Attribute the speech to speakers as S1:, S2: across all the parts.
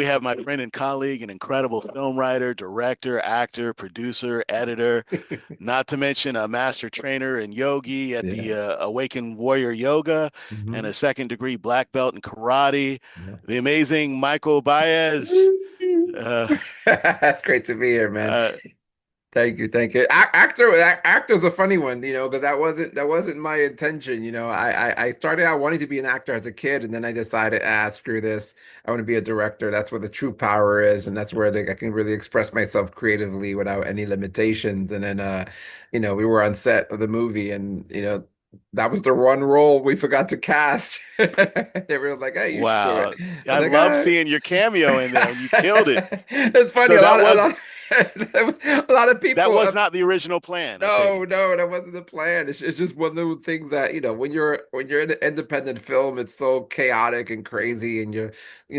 S1: We have my friend and colleague, an incredible film writer, director, actor, producer, editor, not to mention a master trainer and yogi at
S2: Yeah.
S1: the Awakened Warrior Yoga and
S2: Hmm.
S1: a second degree black belt in karate.
S2: Yeah.
S1: The amazing Michael Baez. Uh,
S2: That's great to be here, man.
S1: uh,
S2: Thank you, thank you. Actor's a funny one, because that wasn't my intention. I started out wanting to be an actor as a kid, and then I decided, screw this. I want to be a director. That's where the true power is, and that's where I can really express myself creatively without any limitations. And then, we were on set of the movie, and that was the one role we forgot to cast. They were like, "Hey, you should do it."
S1: wow.
S2: I
S1: I
S2: was like,
S1: love seeing your cameo in there, and you killed it.
S2: It's funny.
S1: So
S2: A lot, a lot of
S1: that
S2: people.
S1: was not the original plan, I take
S2: No,
S1: it.
S2: no, that wasn't the plan. It's just one of those things that, when you're in an independent film, it's so chaotic and crazy, and you're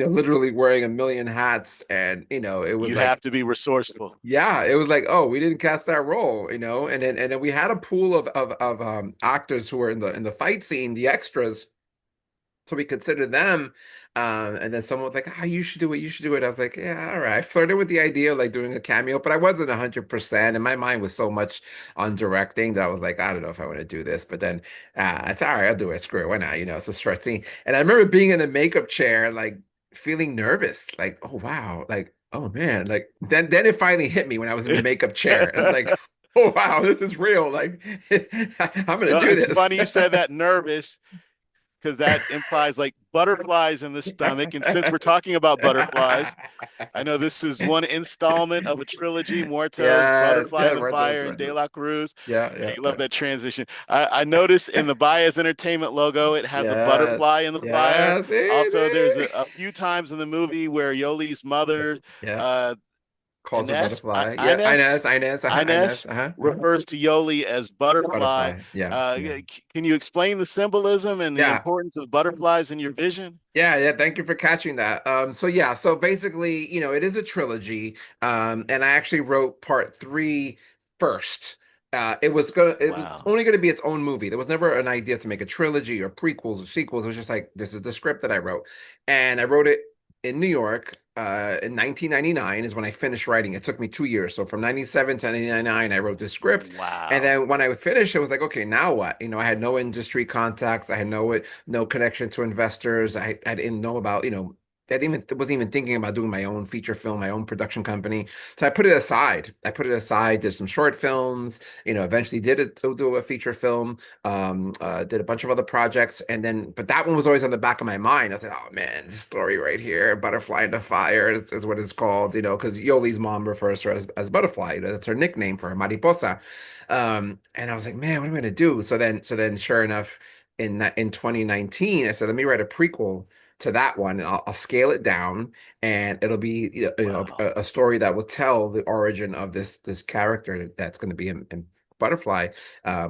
S2: literally wearing a million hats, and it was
S1: You
S2: like,
S1: have to be resourceful.
S2: yeah, it was like, oh, we didn't cast that role, and then we had a pool of actors who were in the fight scene, the extras. So we considered them. And then someone was like, "Ah, you should do it. You should do it." I was like, "Yeah, all right." I flirted with the idea of like doing a cameo, but I wasn't 100%. And my mind was so much on directing that I was like, I don't know if I want to do this. But then it's all right. I'll do it. Screw it. Why not? It's a short scene. And I remember being in the makeup chair, like feeling nervous, like, oh wow, like, oh man, like then it finally hit me when I was in the makeup chair. And I was like, oh wow, this is real. Like, I'm gonna do
S1: It's
S2: this.
S1: funny you said that nervous because that implies like butterflies in the stomach. And since we're talking about butterflies, I know this is one installment of a trilogy, Muertos,
S2: Yes,
S1: Butterfly
S2: yeah,
S1: in the
S2: right, that's
S1: Fire, and
S2: right.
S1: De La Cruz.
S2: Yeah,
S1: Yeah,
S2: yeah,
S1: you
S2: yeah.
S1: love that transition. I noticed in the Baez Entertainment logo, it has a
S2: Yes,
S1: butterfly in the fire.
S2: yes,
S1: Also, there's
S2: easy.
S1: a few times in the movie where Yoli's mother,
S2: Yeah,
S1: uh,
S2: calls her
S1: Ines,
S2: butterfly. Yeah,
S1: Ines,
S2: Inez,
S1: Ines refers to Yoli as butterfly.
S2: butterfly. Yeah, yeah,
S1: Can you explain the symbolism and the
S2: yeah.
S1: importance of butterflies in your vision?
S2: Yeah, yeah, thank you for catching that. So basically, it is a trilogy. And I actually wrote part three first. It was
S1: Wow.
S2: only gonna be its own movie. There was never an idea to make a trilogy or prequels or sequels. It was just like, this is the script that I wrote. And I wrote it in New York, in 1999 is when I finished writing. It took me 2 years. So from 97 to 99, I wrote this script. And
S1: Wow.
S2: then when I finished, it was like, okay, now what? I had no industry contacts. I had no connection to investors. I didn't know about, I didn't even wasn't even thinking about doing my own feature film, my own production company. So I put it aside. Did some short films, eventually do a feature film, did a bunch of other projects. And then, but that one was always on the back of my mind. I was like, oh man, this story right here, Butterfly in the Fire is what it's called, because Yoli's mom refers to her as Butterfly. That's her nickname for her, Mariposa. And I was like, man, what am I gonna do? So then, sure enough, in 2019, I said, let me write a prequel to that one, and I'll scale it down, and it'll be
S1: Wow.
S2: a story that will tell the origin of this character that's going to be in Butterfly,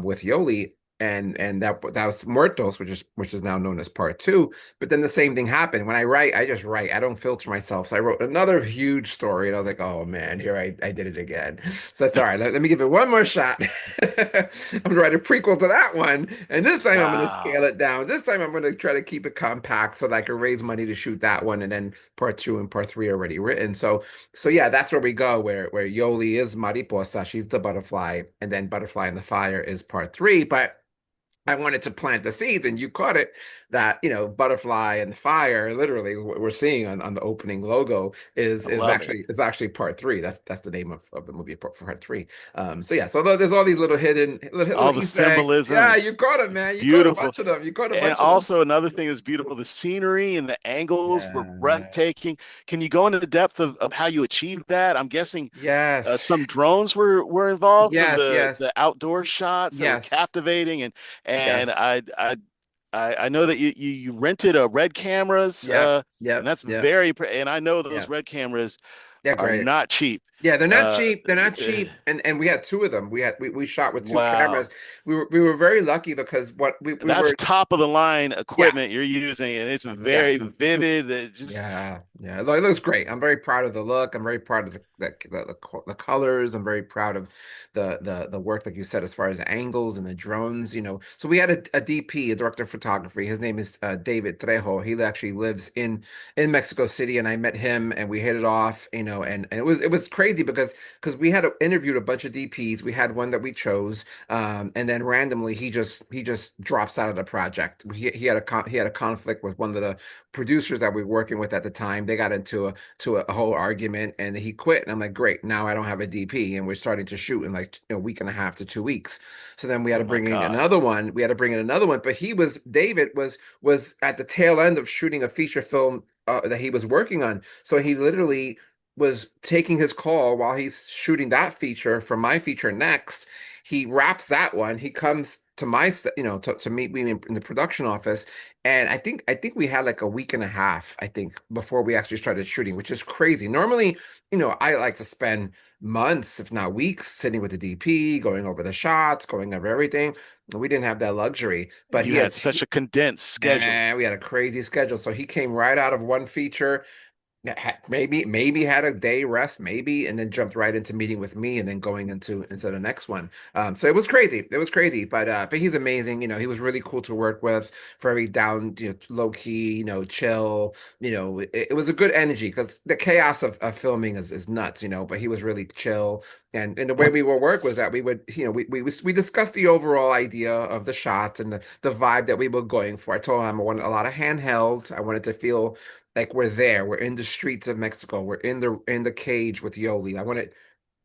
S2: with Yoli. And that was Muertos, which is now known as part two. But then the same thing happened. When I write, I just write. I don't filter myself. So I wrote another huge story, and I was like, oh man, here I did it again. So it's all right. Let me give it one more shot. I'm gonna write a prequel to that one, and this time I'm gonna scale
S1: Wow.
S2: it down. This time I'm gonna try to keep it compact so that I can raise money to shoot that one, and then part two and part three are already written. So yeah, that's where we go. Where Yoli is Mariposa, she's the butterfly, and then Butterfly in the Fire is part three. But I wanted to plant the seeds, and you caught it, that butterfly and the fire, literally what we're seeing on the opening logo is
S1: I
S2: is
S1: love it.
S2: actually is actually part three. That's the name of the movie, for part three. So yeah, so there's all these little hidden little
S1: All the
S2: Easter eggs.
S1: symbolism,
S2: Yeah, you caught it,
S1: it's
S2: man. You caught a
S1: beautiful.
S2: bunch of them. You caught a
S1: And
S2: bunch of them.
S1: also another thing that's beautiful, the scenery and the angles were
S2: Yeah, yeah.
S1: breathtaking. Can you go into the depth of how you achieved that? I'm guessing
S2: Yes.
S1: some drones were involved for
S2: Yes,
S1: the
S2: yes.
S1: outdoor shots that were
S2: Yes.
S1: captivating, and
S2: Yes.
S1: I know that you rented a red cameras
S2: Yep.
S1: and
S2: Yep.
S1: that's
S2: Yep.
S1: very and I know those
S2: Yep.
S1: red cameras.
S2: They're
S1: are
S2: great.
S1: not cheap.
S2: Yeah, they're not
S1: Uh,
S2: cheap. They're not cheap. And we had two of them. We shot with two cameras.
S1: wow.
S2: We were very lucky because what we
S1: That's
S2: were
S1: top of the line
S2: yeah,
S1: equipment you're using, and it's
S2: yeah.
S1: very vivid. It just
S2: Yeah. It looks great. I'm very proud of the look. I'm very proud of the colors. I'm very proud of the work, like you said, as far as the angles and the drones. So we had a DP, a director of photography. His name is David Trejo. He actually lives in Mexico City, and I met him, and we hit it off. And it was crazy because we had interviewed a bunch of DPs. We had one that we chose, and then randomly he just drops out of the project. He had a conflict with one of the producers that we were working with at the time. They got into a whole argument, and he quit. And I'm like, great, now I don't have a DP, and we're starting to shoot in like a week and a half to 2 weeks. So then we had
S1: oh
S2: to
S1: my
S2: bring in
S1: God.
S2: another one. We had to bring in another one, but David was at the tail end of shooting a feature film that he was working on. So he literally was taking his call while he's shooting that feature for my feature next. He wraps that one. He comes to to meet me in the production office, and I think we had like a week and a half, I think, before we actually started shooting, which is crazy. Normally, I like to spend months, if not weeks, sitting with the DP, going over the shots, going over everything. We didn't have that luxury, but
S1: You had such a condensed schedule.
S2: man, we had a crazy schedule. So he came right out of one feature, maybe had a day rest, maybe, and then jumped right into meeting with me, and then going into the next one. So it was crazy. It was crazy, but he's amazing. He was really cool to work with. Very down, low key, chill. It was a good energy because the chaos of filming is nuts. But he was really chill. And the way
S1: What
S2: we would work was that we would, we discussed the overall idea of the shots and the vibe that we were going for. I told him I wanted a lot of handheld. I wanted to feel like we're there. We're in the streets of Mexico. We're in the cage with Yoli. I wanted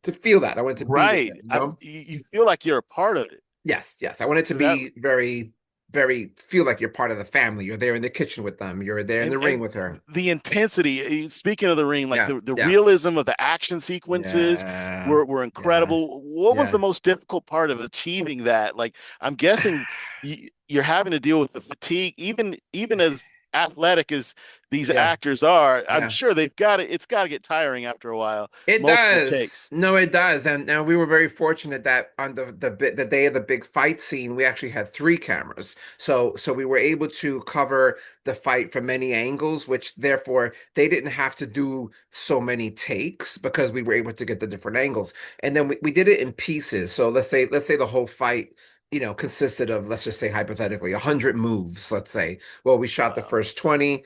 S2: to feel that. I wanted to be with
S1: right.
S2: him,
S1: You feel like you're a part of it.
S2: Yes. I wanted to
S1: That
S2: be very, very feel like you're part of the family. You're there in the kitchen with them. You're there in the ring
S1: and
S2: with her.
S1: the intensity, speaking of the ring, like
S2: Yeah,
S1: the
S2: yeah,
S1: realism of the action sequences
S2: yeah,
S1: were
S2: yeah,
S1: incredible. What was the
S2: yeah,
S1: most difficult part of achieving that? Like, I'm guessing you're having to deal with the fatigue, even as athletic as these
S2: yeah,
S1: actors are. I'm
S2: yeah.
S1: sure it's got to get tiring after a while.
S2: It
S1: Multiple
S2: does.
S1: takes.
S2: No, it does. And we were very fortunate that on the day of the big fight scene, we actually had three cameras. So we were able to cover the fight from many angles, which therefore they didn't have to do so many takes because we were able to get the different angles. And then we did it in pieces. So let's say the whole fight, consisted of, let's just say hypothetically, 100 moves, let's say. Well, we shot the
S1: Wow.
S2: first 20,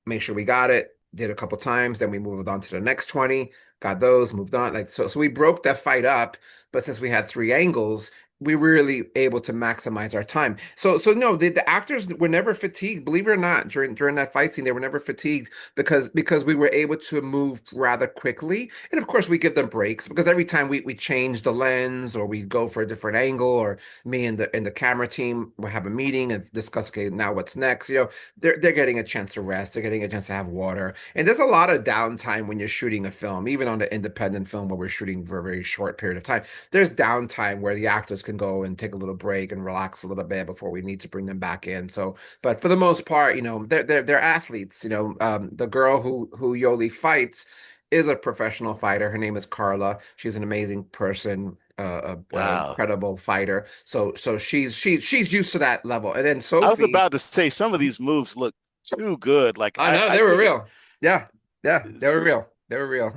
S2: make sure we got it, did a couple times, then we moved on to the next 20, got those, moved on. Like so we broke that fight up, but since we had three angles, we were really able to maximize our time. So no, the actors were never fatigued, believe it or not, during that fight scene, they were never fatigued because we were able to move rather quickly. And of course we give them breaks because every time we change the lens or we go for a different angle, or me and the camera team will have a meeting and discuss, okay, now what's next? They're getting a chance to rest, they're getting a chance to have water. And there's a lot of downtime when you're shooting a film, even on the independent film where we're shooting for a very short period of time. There's downtime where the actors can go and take a little break and relax a little bit before we need to bring them back in. So, but for the most part, they're athletes. The girl who Yoli fights is a professional fighter. Her name is Carla. She's an amazing person, a
S1: Wow.
S2: incredible fighter. So she's used to that level. And then
S1: I was
S2: Sophie,
S1: about to say some of these moves look too good. Like
S2: oh
S1: I,
S2: no,
S1: I
S2: they were
S1: think,
S2: real. Yeah, they were real. They were real.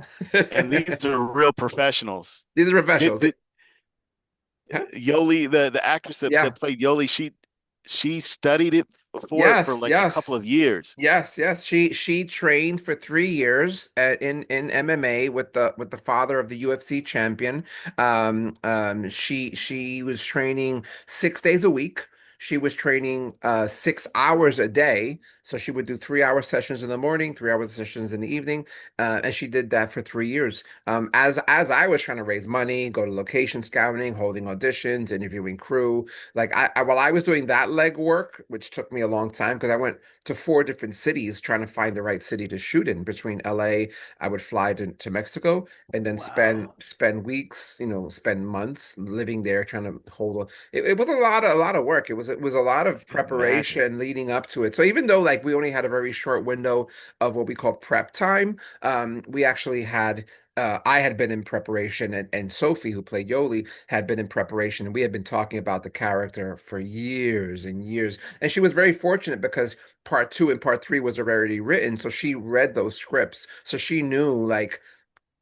S1: and these are real professionals.
S2: These are
S1: Did,
S2: professionals.
S1: did
S2: Huh?
S1: Yoli, the actress that
S2: Yeah.
S1: played Yoli, she studied it before it for
S2: Yes,
S1: like a couple
S2: yes.
S1: of years.
S2: Yes. She trained for 3 years in MMA with the father of the UFC champion. She was training 6 days a week. She was training 6 hours a day. So she would do 3 hour sessions in the morning, 3 hour sessions in the evening, and she did that for 3 years. As I was trying to raise money, go to location scouting, holding auditions, interviewing crew. Like while I was doing that leg work, which took me a long time because I went to four different cities trying to find the right city to shoot in. Between LA, I would fly to Mexico and then spend
S1: Wow.
S2: spend weeks, spend months living there trying to hold it was a lot of work. It was a lot of
S1: Can imagine.
S2: preparation leading up to it. So even though, like, like we only had a very short window of what we call prep time. We actually had I had been in preparation, and Sophie, who played Yoli, had been in preparation, and we had been talking about the character for years and years. And she was very fortunate because part two and part three was already written, so she read those scripts, so she knew like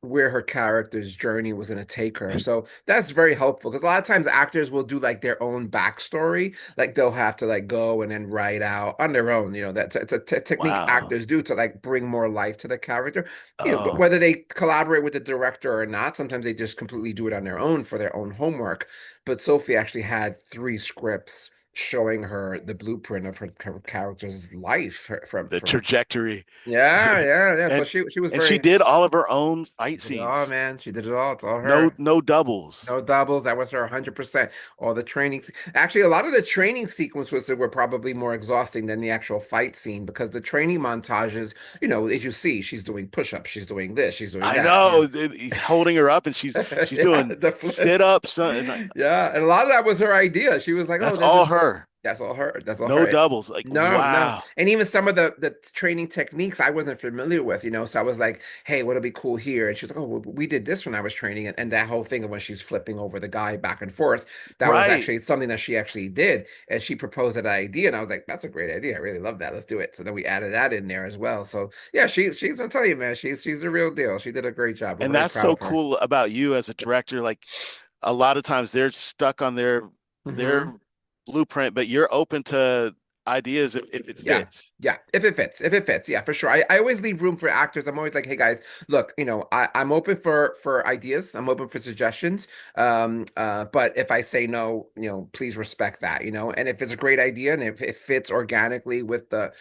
S2: where her character's journey was going to take her. So that's very helpful because a lot of times actors will do like their own backstory. Like they'll have to like go and then write out on their own. That's it's a technique
S1: Wow.
S2: actors do to like bring more life to the character.
S1: Oh,
S2: Whether they collaborate with the director or not, sometimes they just completely do it on their own for their own homework. But Sophie actually had three scripts showing her the blueprint of her character's life
S1: the
S2: from
S1: trajectory.
S2: yeah. So
S1: And
S2: she was
S1: and she
S2: very
S1: did all of her own
S2: she
S1: fight
S2: did it all,
S1: scenes.
S2: man. She did it all. It's all
S1: No,
S2: her.
S1: no doubles.
S2: No doubles. That was her 100%. All the training. Actually, a lot of the training sequences were probably more exhausting than the actual fight scene because the training montages, as you see, she's doing push-ups, she's doing this, she's doing
S1: I
S2: that. Yeah.
S1: know. He's holding her up, and she's
S2: Yeah,
S1: doing
S2: the
S1: sit
S2: flips.
S1: ups. And
S2: Yeah, and a lot of that was her idea. She was like, "Oh,
S1: that's
S2: there's
S1: all
S2: this."
S1: her.
S2: That's all her. That's all
S1: No
S2: her.
S1: doubles. Like
S2: No.
S1: wow.
S2: And even some of the training techniques I wasn't familiar with. So I was like, "Hey, what'll be cool here?" And she was like, "Oh, well, we did this when I was training." And that whole thing of when she's flipping over the guy back and forth, that was
S1: Right.
S2: actually something that she actually did. And she proposed that idea, and I was like, "That's a great idea. I really love that. Let's do it." So then we added that in there as well. So yeah, she's I'll tell you, man, she's the real deal. She did a great job. We're
S1: And
S2: very
S1: that's
S2: proud
S1: so
S2: of her.
S1: cool about you as a director. Like a lot of times they're stuck on their
S2: Hmm.
S1: blueprint, but you're open to ideas if it
S2: Yeah.
S1: fits.
S2: Yeah. If it fits. Yeah, for sure. I always leave room for actors. I'm always like, hey guys, look, I'm open for ideas. I'm open for suggestions. But if I say no, please respect that, and if it's a great idea and if it fits organically with the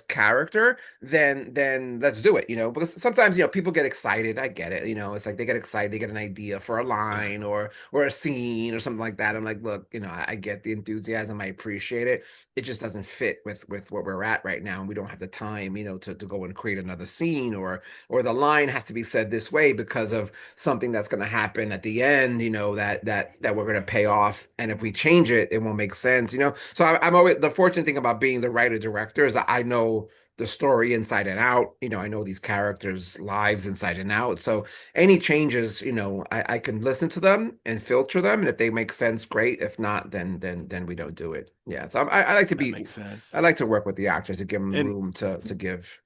S2: character, then let's do it, because sometimes, people get excited. I get it, it's like they get excited, they get an idea for a line or a scene or something like that. I'm like, look, I get the enthusiasm, I appreciate it. It just doesn't fit with what we're at right now, and we don't have the time, to go and create another scene, or the line has to be said this way because of something that's going to happen at the end, that we're going to pay off, and if we change it, it won't make sense. So I'm always the fortunate thing about being the writer director is that I know the story inside and out. I know these characters' lives inside and out. So any changes, I can listen to them and filter them, and if they make sense, great. If not, then we don't do it. Yeah. So I like to
S1: That
S2: be,
S1: makes sense.
S2: I like to work with the actors to give them
S1: And
S2: room to give.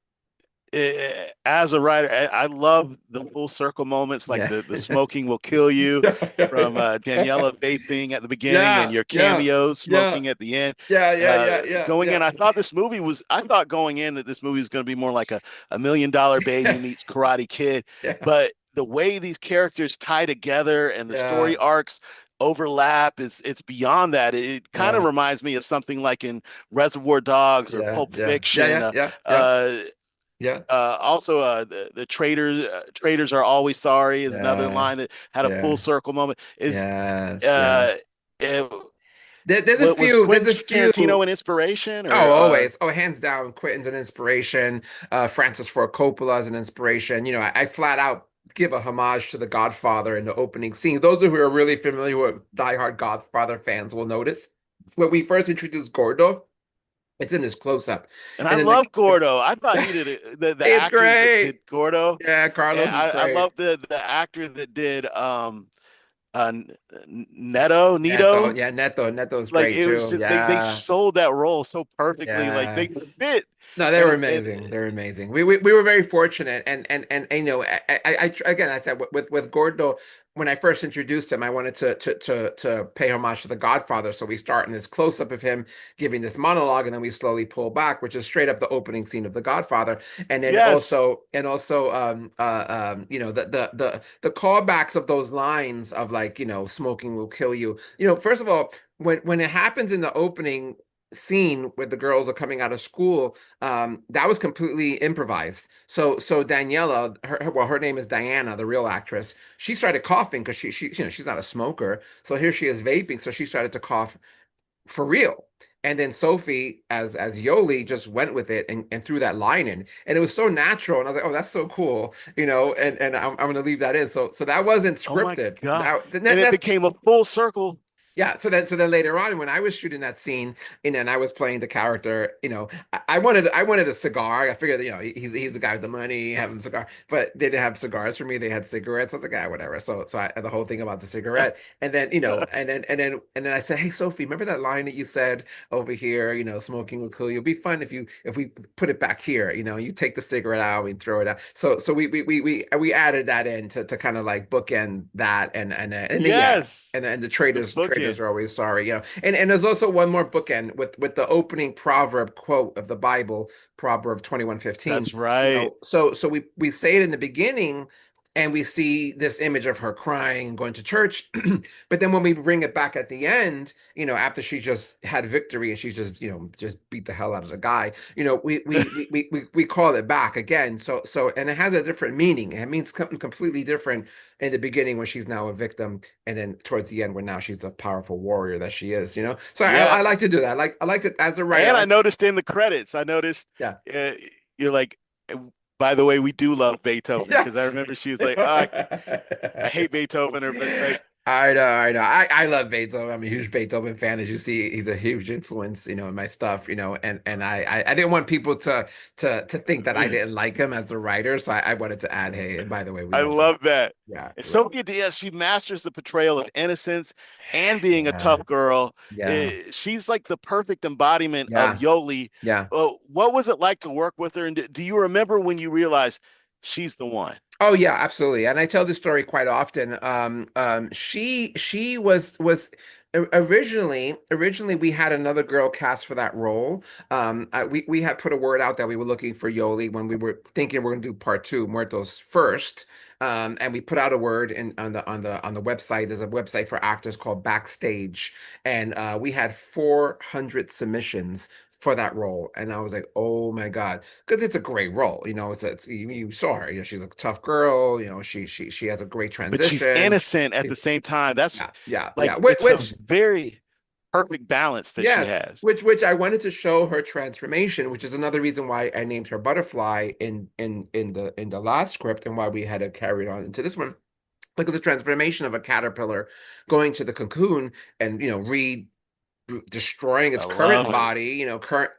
S1: as a writer, I love the full circle moments, like
S2: Yeah.
S1: the smoking will kill you from Daniela vaping at the beginning and
S2: Yeah.
S1: your
S2: Yeah.
S1: cameo
S2: Yeah.
S1: smoking at the end.
S2: Yeah. Yeah. Yeah. Yeah.
S1: Going in,
S2: Yeah.
S1: I thought going in that this movie was going to be more like a $1 million baby
S2: Yeah.
S1: meets Karate Kid,
S2: Yeah.
S1: but the way these characters tie together and the
S2: Yeah.
S1: story arcs overlap is it's beyond that. It kind of
S2: Yeah.
S1: reminds me of something like in Reservoir Dogs or
S2: Yeah.
S1: Pulp
S2: Yeah. Yeah.
S1: Fiction.
S2: Yeah. Yeah. Yeah.
S1: Uh,
S2: Yeah.
S1: Also, the traders are always sorry is another
S2: Yeah.
S1: line that had a full
S2: Yeah.
S1: circle moment. Is
S2: Yes.
S1: uh,
S2: Yes.
S1: it,
S2: There's a
S1: what was
S2: few. There's
S1: Quentin
S2: a few.
S1: Tarantino an inspiration
S2: Oh,
S1: or
S2: always. Oh, hands down, Quentin's an inspiration. Francis Ford Coppola is an inspiration. I flat out give a homage to The Godfather in the opening scene. Those who are really familiar with diehard Godfather fans will notice when we first introduced Gordo, it's in this close up,
S1: and I
S2: and then the,
S1: love Gordo. I thought he did it. The
S2: it's
S1: actor that did
S2: great.
S1: Gordo,
S2: Yeah,
S1: and
S2: Carlos is
S1: I
S2: great.
S1: love the actor that did Neto
S2: Neto,
S1: Nito.
S2: yeah, Neto is
S1: Like
S2: great
S1: it was
S2: too.
S1: just they
S2: Yeah,
S1: sold that role so perfectly. Like
S2: yeah.
S1: they fit,
S2: No, they were
S1: and
S2: amazing. They're amazing. We were very fortunate, and again, I said with Gordo, when I first introduced him, I wanted to pay homage to The Godfather. So we start in this close up of him giving this monologue, and then we slowly pull back, which is straight up the opening scene of The Godfather, and then
S1: yes.
S2: the callbacks of those lines of like smoking will kill you. First of all, when it happens in the opening scene where the girls are coming out of school, that was completely improvised. So Daniela, her name is Diana, the real actress. She started coughing because she's not a smoker. So here she is vaping, so she started to cough for real. And then Sophie, as Yoli, just went with it and threw that line in, and it was so natural. And I was like, "Oh, that's so cool," And I'm going to leave that in. So that wasn't
S1: Oh my
S2: scripted.
S1: God.
S2: That
S1: And it
S2: that's
S1: became a full circle.
S2: Yeah, so then later on when I was shooting that scene, and I was playing the character, I wanted a cigar. I figured, he's the guy with the money, have him a cigar. But they didn't have cigars for me. They had cigarettes. I was like, ah, whatever. So the whole thing about the cigarette. And then, and then I said, "Hey Sophie, remember that line that you said over here, smoking will kill you. It'd be fun if we put it back here, you take the cigarette out and throw it out." So we added that in to kind of like bookend that and then, yeah.
S1: Yes,
S2: And the
S1: the
S2: traders
S1: bookend.
S2: are always sorry, And there's also one more bookend with the opening proverb quote of the Bible, Proverb 21:15.
S1: That's right.
S2: So we say it in the beginning, and we see this image of her crying and going to church. But then when we bring it back at the end, after she just had victory and she's just beat the hell out of the guy, we call it back again. And it has a different meaning. It means something completely different in the beginning when she's now a victim, and then towards the end when now she's the powerful warrior that she is. So I
S1: Yeah.
S2: like to do that. I like to, as a writer, I
S1: And I
S2: like,
S1: noticed in the credits, I noticed
S2: yeah.
S1: uh, you're like, by the way, we do love Beethoven because I
S2: Yes.
S1: remember she was like, oh, I hate Beethoven, or but like,
S2: I know, I know. I love Beethoven. I'm a huge Beethoven fan. As you see, he's a huge influence, in my stuff, and I didn't want people to think that I didn't like him as a writer. So I wanted to add, hey, and by the way, we
S1: I
S2: love Beethoven.
S1: love that.
S2: Yeah,
S1: And
S2: we love
S1: Sophia Diaz, she masters the portrayal of innocence and being a
S2: Yeah,
S1: tough girl.
S2: yeah,
S1: She's like the perfect embodiment of
S2: yeah,
S1: Yoli.
S2: yeah.
S1: What was it like to work with her? And do you remember when you realized she's the one?
S2: Oh yeah, absolutely. And I tell this story quite often. She was originally we had another girl cast for that role. We had put a word out that we were looking for Yoli when we were thinking we're going to do part two, Muertos first. And we put out a word on the website. There's a website for actors called Backstage, and we had 400 submissions for that role. And I was like, oh my God, because it's a great role. You saw her. She's a tough girl. She has a great
S1: But she's
S2: transition.
S1: innocent at the same time. That's
S2: Yeah, yeah, yeah.
S1: like,
S2: Which,
S1: it's a
S2: which
S1: very perfect balance that she
S2: yes,
S1: has.
S2: which I wanted to show her transformation, which is another reason why I named her Butterfly in the last script, and why we had to carry it on into this one. Look at the transformation of a caterpillar going to the cocoon and destroying
S1: I
S2: its current
S1: love it.
S2: body,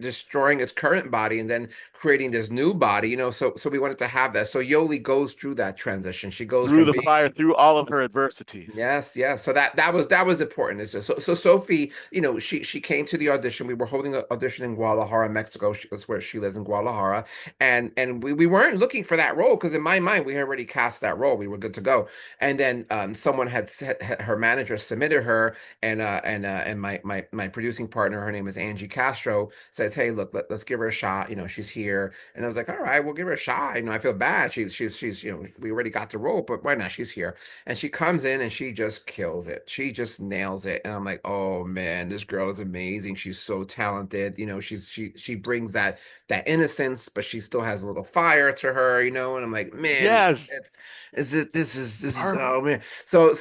S2: destroying its current body and then creating this new body, so we wanted to have that. So Yoli goes through that transition. She goes
S1: Through
S2: from
S1: the
S2: being
S1: fire, through all of her adversities.
S2: Yes, yes. So that was important. It's just, so Sophie, she came to the audition. We were holding an audition in Guadalajara, Mexico. That's where she lives, in Guadalajara, and we weren't looking for that role because in my mind we had already cast that role. We were good to go. And then someone her manager submitted her, and my producing partner, her name is Angie Castro, says, "Hey, look, let's give her a shot. She's here." And I was like, "All right, we'll give her a shot. I feel bad. She's we already got the role, but why not? She's here." And she comes in and she just kills it. She just nails it. And I'm like, oh man, this girl is amazing. She's so talented. She brings that innocence, but she still has a little fire to her, And I'm like, man,
S1: Yes.
S2: it's is it this is
S1: Perfect.
S2: oh man. So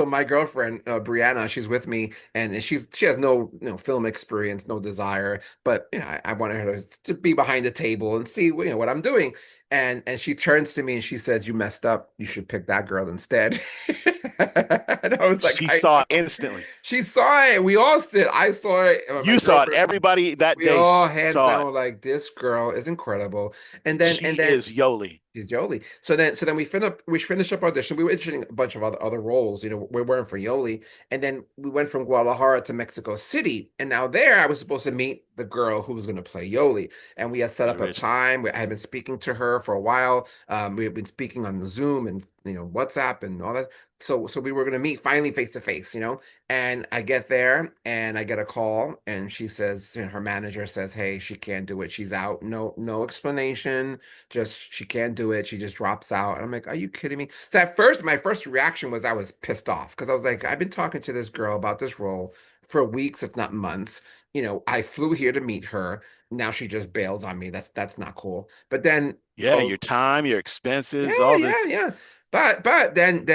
S2: my girlfriend, Brianna, she's with me, and she has no film experience, no desire, but I wanted her to be behind the table and see what I'm doing. And she turns to me and she says, "You messed up. You should pick that girl instead." And I was like,
S1: She
S2: "I
S1: saw it
S2: know."
S1: instantly.
S2: She saw it. We all stood. I saw it. My
S1: You saw it.
S2: girlfriend.
S1: Everybody that
S2: We
S1: day
S2: all hands
S1: saw
S2: down
S1: it.
S2: were like, "This girl is incredible." And then
S1: She is Yoli.
S2: She's Yoli. So then we finished up audition. We were auditioning a bunch of other roles. We weren't for Yoli. And then we went from Guadalajara to Mexico City. And now there I was supposed to meet the girl who was going to play Yoli. And we had set
S1: The
S2: up a
S1: original.
S2: time. I had been speaking to her for a while. We had been speaking on Zoom and WhatsApp and all that. So we were going to meet finally face to face. And I get there and I get a call, and she says, her manager says, "Hey, she can't do it. She's out. No explanation, just she can't do it. She just drops out." And I'm like, "Are you kidding me?" So at first, my first reaction was I was pissed off because I was like, I've been talking to this girl about this role for weeks, if not months. I flew here to meet her. Now she just bails on me. That's not cool. But then,
S1: Yeah,
S2: oh
S1: your time, your
S2: yeah,
S1: expenses, all
S2: yeah,
S1: this.
S2: yeah. But then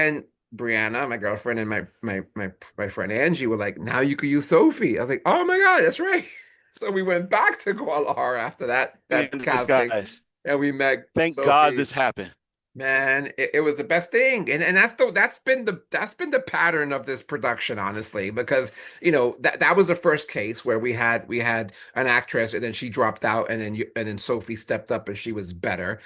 S2: Brianna, my girlfriend, and my friend Angie were like, "Now you can use Sophie." I was like, "Oh my God, that's right." So we went back to Guadalajara after that
S1: In
S2: casting,
S1: disguise.
S2: and we met
S1: Thank God
S2: Sophie.
S1: this happened.
S2: Man, it was the best thing. And that's been the pattern of this production, honestly, because that was the first case where we had an actress and then she dropped out and then Sophie stepped up and she was better,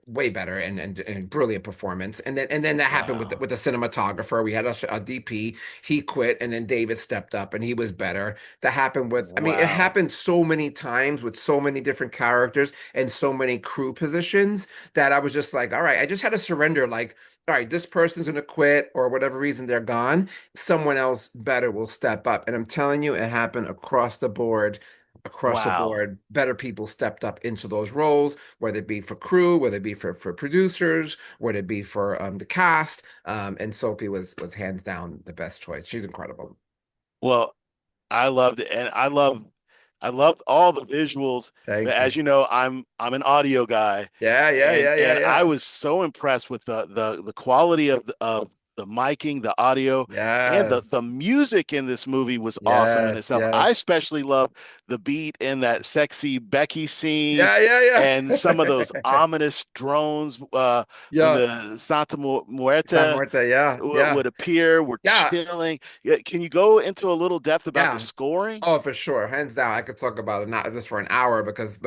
S2: way better and brilliant performance. And then that happened with
S1: Wow.
S2: the cinematographer. We had a DP, he quit, and then David stepped up and he was better. That happened with, I mean, it
S1: Wow.
S2: happened so many times with so many different characters and so many crew positions that I was just like, all right, I just had to surrender. Like, all right, this person's gonna quit or whatever reason they're gone. Someone else better will step up. And I'm telling you, it happened across the board. Across the
S1: Wow.
S2: board, better people stepped up into those roles, whether it be for crew, whether it be for producers, whether it be for the cast. And Sophie was hands down the best choice. She's incredible.
S1: Well, I loved it, and I loved all the visuals. But
S2: Thank you.
S1: as you know, I'm an audio guy,
S2: Yeah, yeah, yeah, yeah,
S1: and I
S2: yeah.
S1: was so impressed with the quality of the miking, the audio, and the
S2: Yes,
S1: music in this movie was awesome in
S2: yes,
S1: itself. I
S2: yes.
S1: especially love the beat in that sexy Becky scene
S2: Yeah, yeah,
S1: and some of those
S2: yeah.
S1: ominous drones when
S2: Yeah.
S1: the Santa
S2: San
S1: Muerta
S2: Muerta, yeah, yeah,
S1: would appear. We're
S2: yeah,
S1: chilling. Yeah, can you go into a little depth about the
S2: yeah.
S1: scoring?
S2: Oh, for sure. Hands down. I could talk about it not just for an hour because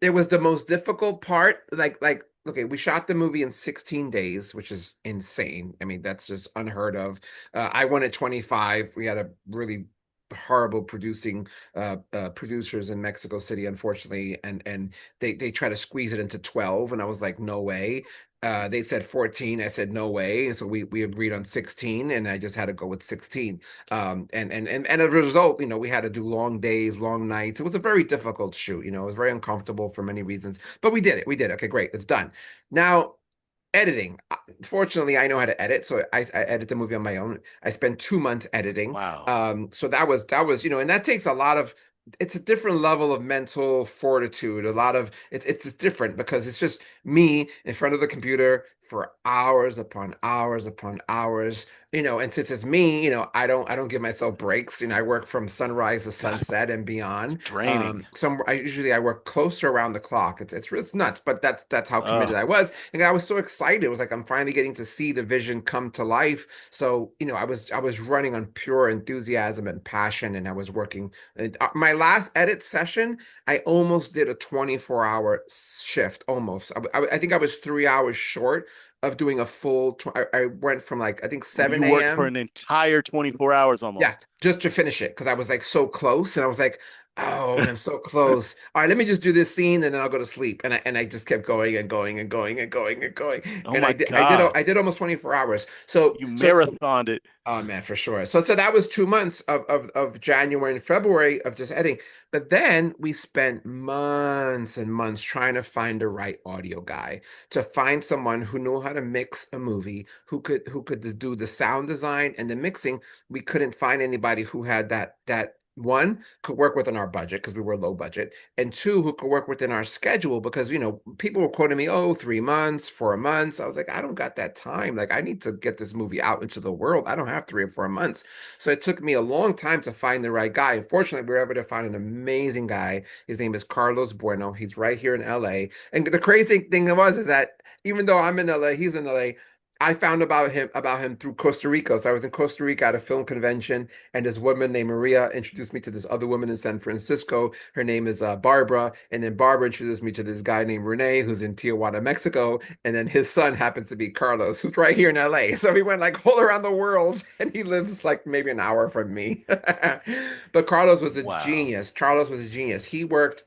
S2: it was the most difficult part. Like okay, we shot the movie in 16 days, which is insane. I mean, that's just unheard of. I wanted 25. We had a really horrible producers in Mexico City, unfortunately, and they try to squeeze it into 12, and I was like, no way. They said 14. I said no way. So we agreed on 16, and I just had to go with 16. And as a result, we had to do long days, long nights. It was a very difficult shoot. It was very uncomfortable for many reasons, but we did it. We did it. Okay, great. It's done. Now, editing. Fortunately, I know how to edit, so I edit the movie on my own. I spent 2 months editing.
S1: Wow.
S2: So that was, and that takes a lot of. It's a different level of mental fortitude. A lot of it's different because it's just me in front of the computer for hours upon hours upon hours. And since it's me, I don't give myself breaks. I work from sunrise to
S1: God,
S2: sunset and
S1: it's
S2: beyond.
S1: draining.
S2: I work closer around the clock. It's nuts, but that's how committed
S1: Oh,
S2: I was, and I was so excited. It was like I'm finally getting to see the vision come to life. So I was running on pure enthusiasm and passion, and I was working. And my last edit session, I almost did a 24-hour shift. Almost, I think I was 3 hours short of doing a full. I went from like I think
S1: you
S2: 7
S1: worked for
S2: a.m.
S1: an entire 24 hours
S2: Yeah,
S1: almost.
S2: just to finish it because I was like so close, and I was like, "Oh, man, I'm so close." All right, let me just do this scene, and then I'll go to sleep. And I just kept going and going and going and going and going,
S1: Oh
S2: and
S1: my
S2: I
S1: God.
S2: did almost 24 hours. So
S1: You
S2: so
S1: marathoned it.
S2: Oh man, for sure. So that was 2 months of January and February of just editing. But then we spent months and months trying to find the right audio guy, to find someone who knew how to mix a movie, who could just do the sound design and the mixing. We couldn't find anybody who had that one could work within our budget because we were low budget, and two who could work within our schedule because people were quoting me, oh, 3 months, 4 months. I was like, I don't got that time. Like, I need to get this movie out into the world. I don't have 3 or 4 months. So it took me a long time to find the right guy. Unfortunately, we were able to find an amazing guy. His name is Carlos Bueno. He's right here in LA. And the crazy thing was is that even though I'm in LA, he's in LA. I found about him through Costa Rica. So I was in Costa Rica at a film convention, and this woman named Maria introduced me to this other woman in San Francisco. Her name is Barbara, and then Barbara introduced me to this guy named Rene, who's in Tijuana, Mexico, and then his son happens to be Carlos, who's right here in LA. So we went like all around the world, and he lives like maybe an hour from me. But Carlos was a
S1: Wow.
S2: genius. Carlos was a genius. He worked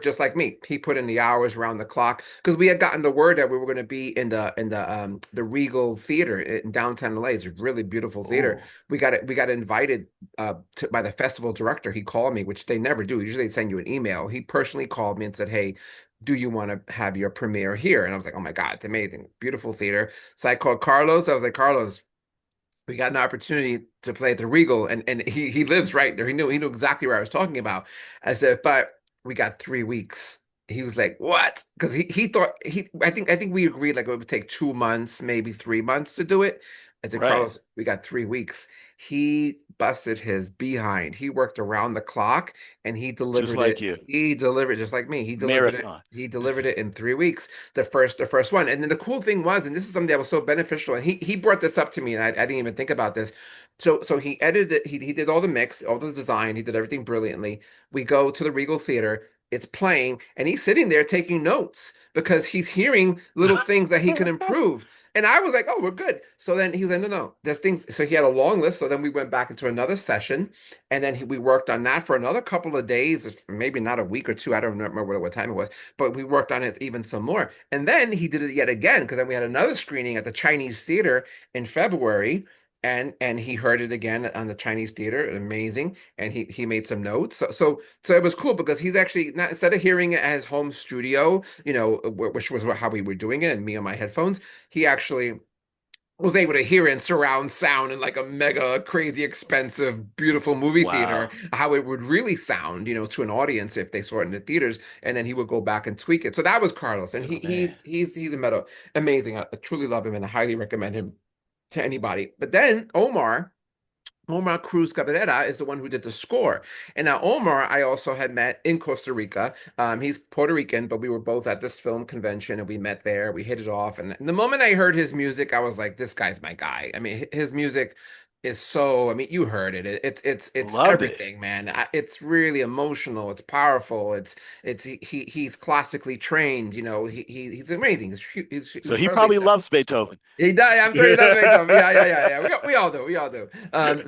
S2: just like me. He put in the hours around the clock because we had gotten the word that we were going to be in the Regal Theater in downtown LA. It's a really beautiful theater.
S1: Oh,
S2: We got invited by the festival director. He called me, which they never do. Usually they send you an email. He personally called me and said, "Hey, do you want to have your premiere here?" And I was like, "Oh my God, it's amazing. Beautiful theater." So I called Carlos. I was like, "Carlos, we got an opportunity to play at the Regal," and he lives right there. He knew exactly where I was talking about. I said, "But we got 3 weeks." he was like, "What?" Because he thought he I think we agreed like it would take 2 months, maybe 3 months to do it. I said,
S1: Right.
S2: Carlos, we got 3 weeks. He busted his behind. He worked around the clock and he
S1: Just
S2: delivered
S1: like
S2: it.
S1: you.
S2: He delivered just like me. He delivered it.
S1: Marathon.
S2: He delivered it in 3 weeks. The first one. And then the cool thing was, and this is something that was so beneficial. And he brought this up to me, and I didn't even think about this. So he edited it. He did all the mix, all the design. He did everything brilliantly. We go to the Regal Theater. It's playing, and he's sitting there taking notes because he's hearing little things that he can improve. And I was like, "Oh, we're good." So then he was like, "No, no, there's things." So he had a long list. So then we went back into another session, and then we worked on that for another couple of days, maybe not a week or two. I don't remember what time it was, but we worked on it even some more. And then he did it yet again because then we had another screening at the Chinese Theater in February. And he heard it again on the Chinese Theater, amazing. And he made some notes. So it was cool because he's actually not, instead of hearing it at his home studio, which was how we were doing it, and me on my headphones, he actually was able to hear it in surround sound in like a mega crazy expensive beautiful movie theater
S1: Wow.
S2: how it would really sound, to an audience if they saw it in the theaters, and then he would go back and tweak it. So that was Carlos, and he
S1: Oh, man.
S2: he's a metal amazing. I truly love him and I highly recommend him to anybody. But then Omar Cruz Cabrera is the one who did the score. And now Omar, I also had met in Costa Rica. He's Puerto Rican, but we were both at this film convention and we met there. We hit it off. And the moment I heard his music, I was like, this guy's my guy. I mean, his music is so, I mean, you heard it. It's
S1: Loved it.
S2: everything, man. It's really emotional. It's powerful. He's classically trained. He's amazing. He's
S1: So he
S2: incredibly
S1: probably
S2: talented.
S1: loves Beethoven.
S2: He does. I'm sure he does Beethoven. Yeah, yeah, yeah, yeah. We all do. We all do.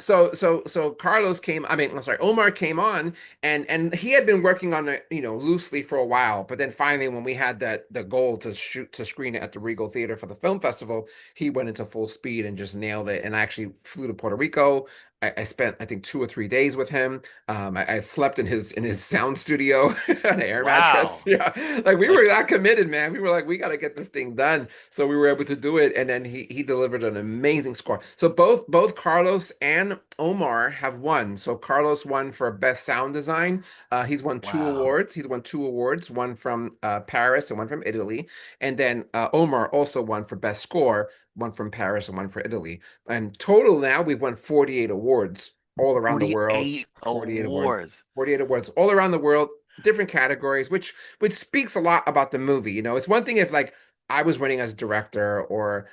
S2: So Carlos came. I mean, I'm sorry. Omar came on, and he had been working on it, loosely for a while. But then finally, when we had the goal to screen it at the Regal Theater for the film festival, he went into full speed and just nailed it. And I actually flew to Puerto Rico. I spent I think 2 or 3 days with him. I slept in his sound studio on an air mattress.
S1: Wow.
S2: Yeah, like we were
S1: Like,
S2: that committed, man. We were like, we got to get this thing done. So we were able to do it, and then he delivered an amazing score. So both Carlos and Omar have won. So Carlos won for best sound design. He's won two
S1: wow.
S2: awards. He's won two awards, one from Paris and one from Italy. And then Omar also won for best score, one from Paris and one for Italy. And total now we've won 48 awards all around the world.
S1: 48
S2: 48 awards.
S1: awards.
S2: 48 awards all around the world, different categories, which speaks a lot about the movie. It's one thing if like I was winning as director or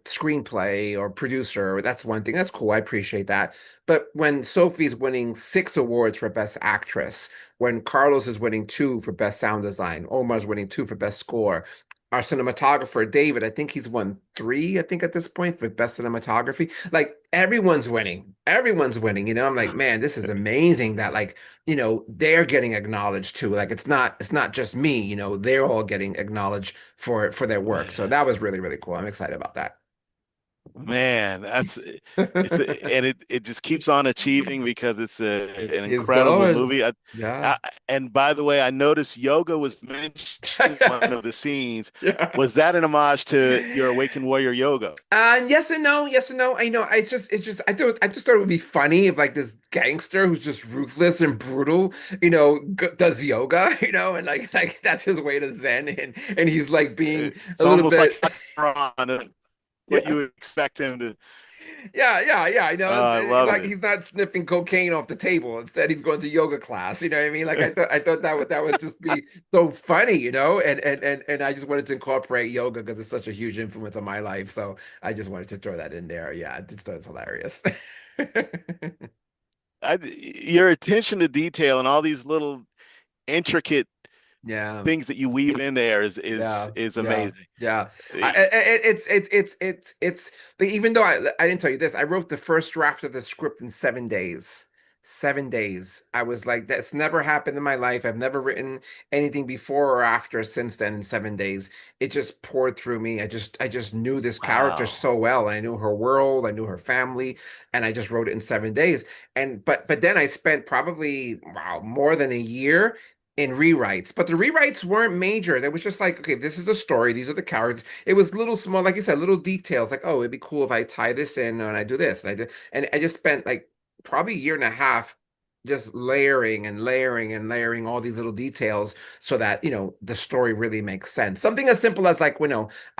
S2: screenplay or producer, that's one thing. That's cool. I appreciate that. But when Sophie's winning 6 awards for Best Actress, when Carlos is winning two for Best Sound Design, Omar's winning two for Best Score, our cinematographer, David, I think he's won three, I think, at this point for Best Cinematography. Like everyone's winning. Everyone's winning. I'm like, man, this is amazing that like, they're getting acknowledged too. Like it's not just me, they're all getting acknowledged for their work. So
S1: Man.
S2: that was really, really cool. I'm excited about that.
S1: Man, and it just keeps on achieving because it's
S2: It's,
S1: an
S2: it's
S1: incredible
S2: going.
S1: movie.
S2: Yeah.
S1: I, and by the way, I noticed yoga was mentioned in one of the scenes.
S2: Yeah.
S1: Was that an homage to your Awakened Warrior yoga?
S2: Yes and no, yes and no. I know. It's just. I just thought it would be funny if like this gangster who's just ruthless and brutal, does yoga, and like that's his way to zen, and he's like being
S1: It's
S2: a little
S1: almost like
S2: bit,
S1: Ron, what
S2: yeah,
S1: you would expect him to.
S2: yeah, yeah, yeah.
S1: I
S2: Like
S1: love it.
S2: he's not sniffing cocaine off the table. Instead, he's going to yoga class. You know what I mean? Like I thought that would just be so funny, and I just wanted to incorporate yoga because it's such a huge influence on my life. So I just wanted to throw that in there. Yeah, I just thought it's hilarious.
S1: Your attention to detail and all these little intricate
S2: Yeah.
S1: things that you weave in there is is
S2: Yeah,
S1: is
S2: yeah,
S1: amazing.
S2: yeah.
S1: Eh,
S2: It's. But even though I didn't tell you this, I wrote the first draft of the script in 7 days. 7 days. I was like, that's never happened in my life. I've never written anything before or after since then in 7 days. It just poured through me. I just knew this character
S1: Wow.
S2: so well. I knew her world. I knew her family, and I just wrote it in 7 days. And but then I spent probably wow more than a year in rewrites, but the rewrites weren't major. They was just like, okay, this is a story. These are the characters. It was little small, like you said, little details. Like, oh, it'd be cool if I tie this in and I do this and I do. And I just spent like probably a year and a half just layering and layering and layering all these little details so that, the story really makes sense. Something as simple as like,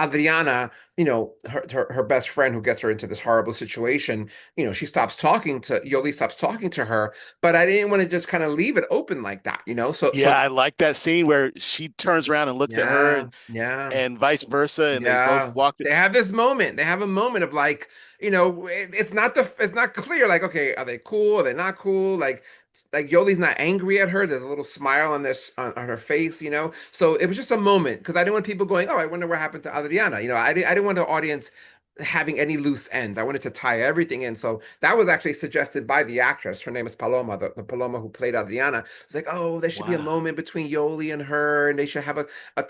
S2: Adriana, her best friend who gets her into this horrible situation, she stops talking to Yoli stops talking to her, but I didn't want to just kind of leave it open like that,
S1: Yeah, I like that scene where she turns around and looks at her
S2: yeah, yeah.
S1: and vice versa, and they both
S2: Yeah,
S1: walk.
S2: they have this moment. They have a moment of like, it's not clear. Like, okay, are they cool? Are they not cool? Like Yoli's not angry at her. There's a little smile on this on her face, So it was just a moment because I didn't want people going, oh, I wonder what happened to Adriana. I didn't want the audience having any loose ends. I wanted to tie everything in. So that was actually suggested by the actress. Her name is Paloma, the Paloma who played Adriana. It's like, oh, there should be a
S1: Wow.
S2: moment between Yoli and her, and they should have a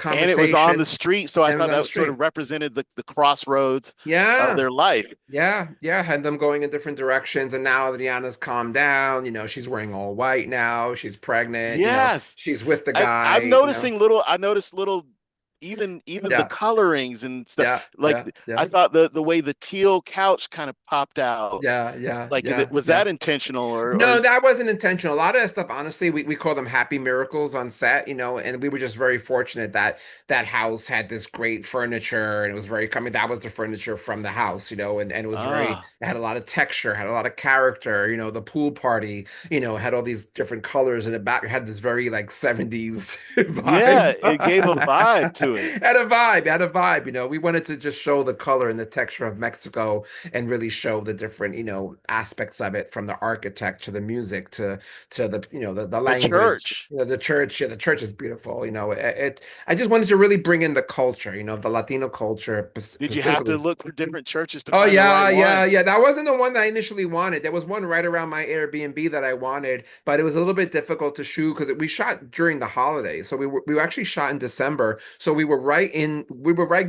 S1: And it was on the
S2: conversation.
S1: street, so I
S2: And it was
S1: thought
S2: on the
S1: that sort
S2: street.
S1: of represented the crossroads of
S2: Yeah.
S1: their life.
S2: Yeah, yeah, had them going in different directions, and now Adriana's calmed down. She's wearing all white now. She's pregnant.
S1: Yes.
S2: She's with the
S1: I'm
S2: guy.
S1: noticing little. I noticed little, even the
S2: Yeah,
S1: colorings and stuff.
S2: yeah,
S1: Like
S2: yeah, yeah,
S1: I thought the way the teal couch kind of popped out.
S2: yeah, yeah,
S1: Like
S2: yeah,
S1: was
S2: yeah.
S1: that intentional or
S2: No, that wasn't intentional. A lot of that stuff, honestly, we call them happy miracles on set, and we were just very fortunate that that house had this great furniture and it was very, I mean, that was the furniture from the house, and it was it
S1: ah
S2: had a lot of texture, had a lot of character, the pool party, had all these different colors in the back. It had this very like 70s
S1: yeah,
S2: vibe.
S1: it gave a vibe to it.
S2: Had a vibe, We wanted to just show the color and the texture of Mexico and really show the different, aspects of it from the architect to the music to the the
S1: The
S2: language,
S1: church.
S2: the church. Yeah, the church is beautiful. I just wanted to really bring in the culture, the Latino culture
S1: Did you have to
S2: specifically.
S1: look for different churches to
S2: Oh
S1: find the right
S2: yeah, yeah,
S1: one?
S2: yeah. That wasn't the one that I initially wanted. There was one right around my Airbnb that I wanted, but it was a little bit difficult to shoot because we shot during the holidays. So we were actually shot in December. So we were right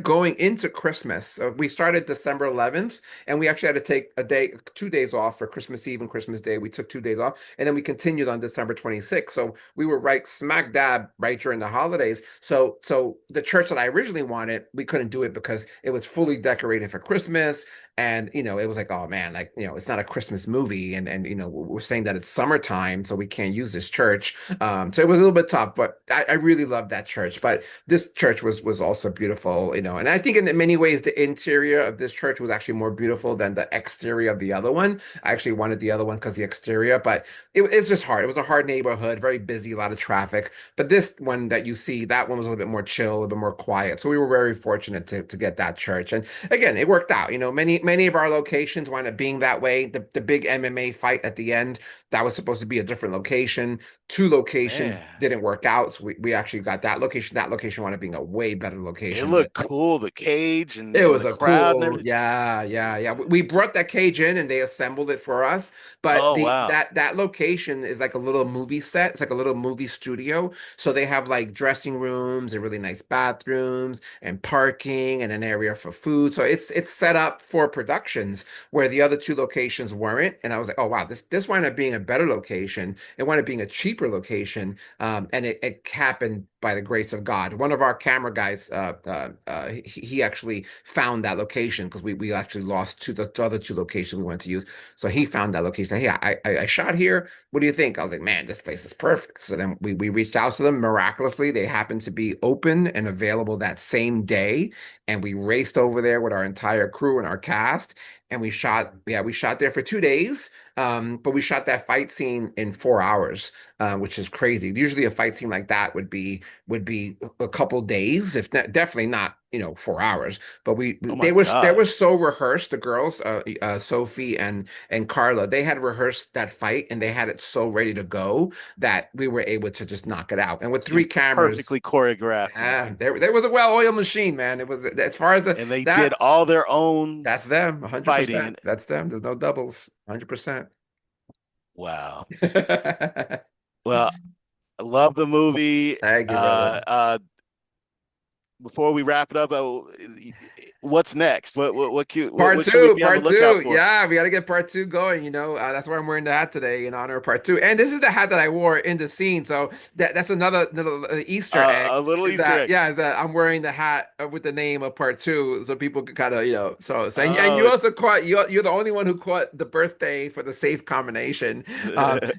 S2: going into Christmas. So we started December 11th, and we actually had to take 2 days off for Christmas Eve and Christmas Day. We took 2 days off, and then we continued on December 26th. So we were right smack dab right during the holidays. So the church that I originally wanted, we couldn't do it because it was fully decorated for Christmas. And it was like, oh man, like it's not a Christmas movie, and we're saying that it's summertime, so we can't use this church. So it was a little bit tough, but I really loved that church. But this church was also beautiful, and I think in many ways the interior of this church was actually more beautiful than the exterior of the other one. I actually wanted the other one because the exterior, but it's just hard. It was a hard neighborhood, very busy, a lot of traffic. But this one that you see, that one was a little bit more chill, a little bit more quiet. So we were very fortunate to get that church. And again, it worked out. Many of our locations wound up being that way. The big MMA fight at the end, that was supposed to be a different location. Two locations
S1: Man,
S2: didn't work out. So we actually got that location. That location wound up being a way better
S1: it
S2: location. But
S1: looked cool, the cage
S2: it
S1: and
S2: was
S1: the
S2: a
S1: crowd and
S2: cool,
S1: everything.
S2: yeah, yeah, yeah. We brought that cage in and they assembled it for us. But
S1: Oh
S2: the
S1: wow.
S2: that location is like a little movie set. It's like a little movie studio. So they have like dressing rooms and really nice bathrooms and parking and an area for food. So it's set up for productions where the other two locations weren't. And I was like, oh wow, this wound up being a better location. It wound up being a cheaper location. And it happened by the grace of God. One of our camera guys, he actually found that location because we actually lost the other two locations we went to use. So he found that location. Hey, I shot here. What do you think? I was like, man, this place is perfect. So then we reached out to them. Miraculously, they happened to be open and available that same day, and we raced over there with our entire crew and our cast. And we shot there for 2 days. But we shot that fight scene in 4 hours, which is crazy. Usually a fight scene like that would be a couple days, if not, definitely not, 4 hours. But
S1: Oh
S2: they
S1: my
S2: were
S1: God.
S2: so rehearsed. The girls, Sophie and Carla, they had rehearsed that fight and they had it so ready to go that we were able to just knock it out. And with
S1: It was
S2: three cameras,
S1: perfectly choreographed
S2: yeah, there was a well-oiled machine, man. It was as far as
S1: and they did
S2: that
S1: all their own
S2: that's them,
S1: fighting
S2: 100%.
S1: and
S2: That's them. There's no doubles, 100%.
S1: wow. Well, I love the movie.
S2: Thank you, brother.
S1: Before we wrap it up, what's next? What
S2: Part
S1: should we
S2: two,
S1: be on the
S2: part
S1: lookout
S2: two.
S1: for?
S2: Yeah, we got to get part two going. That's why I'm wearing the hat today in honor of part two. And this is the hat that I wore in the scene. So that's another Easter egg.
S1: A little
S2: Is
S1: Easter
S2: that
S1: egg.
S2: yeah? Is that I'm wearing the hat with the name of part two, so people can kind of and you
S1: Oh,
S2: also caught you're the only one who caught the birthday for the safe combination,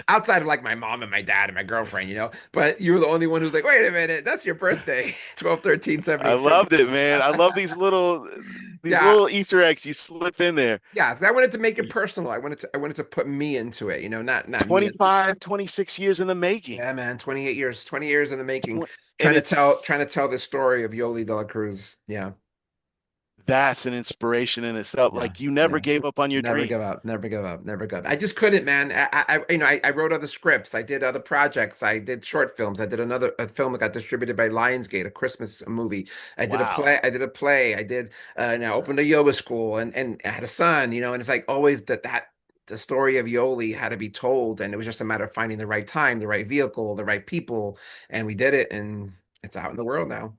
S2: outside of like my mom and my dad and my girlfriend, But you were the only one who's like, wait a minute, that's your birthday, 12, 13,
S1: I
S2: 72.
S1: loved it, man. I love these
S2: Yeah.
S1: little Easter eggs you slip in there.
S2: Yeah, so I wanted to make it personal. I wanted to put me into it, not me.
S1: 25, 26 years in the making.
S2: Yeah, man, 28 years, 20 years in the making,
S1: And
S2: trying to tell the story of Yoli de la Cruz. Yeah.
S1: that's an inspiration in itself.
S2: Yeah,
S1: Like you never
S2: yeah.
S1: gave up on your
S2: Never
S1: dream.
S2: give up, never give up, never give up. I just couldn't, man. I wrote other scripts. I did other projects. I did short films. I did a film that got distributed by Lionsgate, a Christmas movie. I did a
S1: Wow.
S2: play. I did a play. I opened a yoga school and I had a son, and it's like always that the story of Yoli had to be told, and it was just a matter of finding the right time, the right vehicle, the right people, and we did it, and it's out in the world now.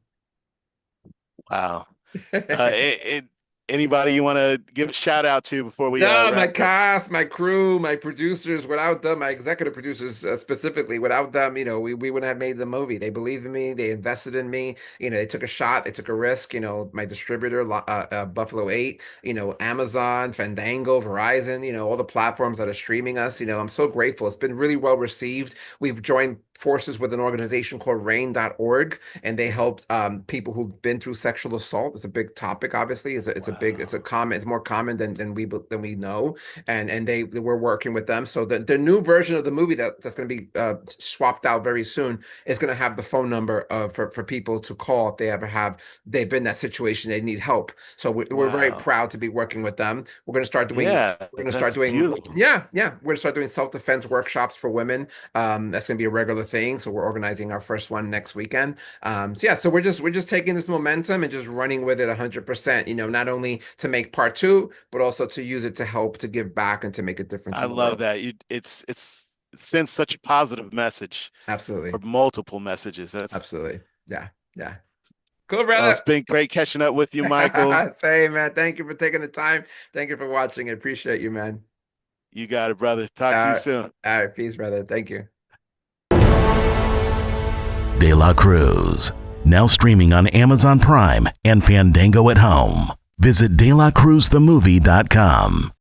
S1: Wow. Uh, it, it, Anybody you want to give a shout out to before we
S2: No, my
S1: wrap up?
S2: cast, my crew, my producers, without them, my executive producers specifically, without them, we wouldn't have made the movie. They believed in me. They invested in me. They took a shot. They took a risk. My distributor, Buffalo 8, Amazon, Fandango, Verizon, all the platforms that are streaming us. I'm so grateful. It's been really well received. We've joined forces with an organization called rain.org, and they help people who've been through sexual assault. It's a big topic, obviously. It's a
S1: Wow.
S2: common, it's more common than we know. And we're working with them. So the new version of the movie that's going to be swapped out very soon is going to have the phone number for people to call if they've been in that situation, they need help. So we're very
S1: Wow.
S2: proud to be working with them.
S1: Yeah,
S2: We're going to start
S1: that's
S2: doing,
S1: beautiful.
S2: yeah, we're going to start doing self-defense workshops for women. That's going to be a regular thing. So we're organizing our first one next weekend. So yeah, so we're just taking this momentum and just running with it 100%, not only to make part two, but also to use it to help to give back and to make a difference
S1: I
S2: in the
S1: love
S2: world.
S1: that. It sends such a positive message or
S2: Absolutely.
S1: multiple messages. That's
S2: Absolutely. Yeah. Yeah. Cool,
S1: Oh, it's
S2: brother.
S1: been great catching up with you, Michael.
S2: Same, man. Thank you for taking the time. Thank you for watching. I appreciate you, man.
S1: You got it, brother. Talk to you
S2: Uh,
S1: soon.
S2: all right. Peace, brother. Thank you.
S3: De La Cruz, now streaming on Amazon Prime and Fandango at Home. Visit delacruzthemovie.com.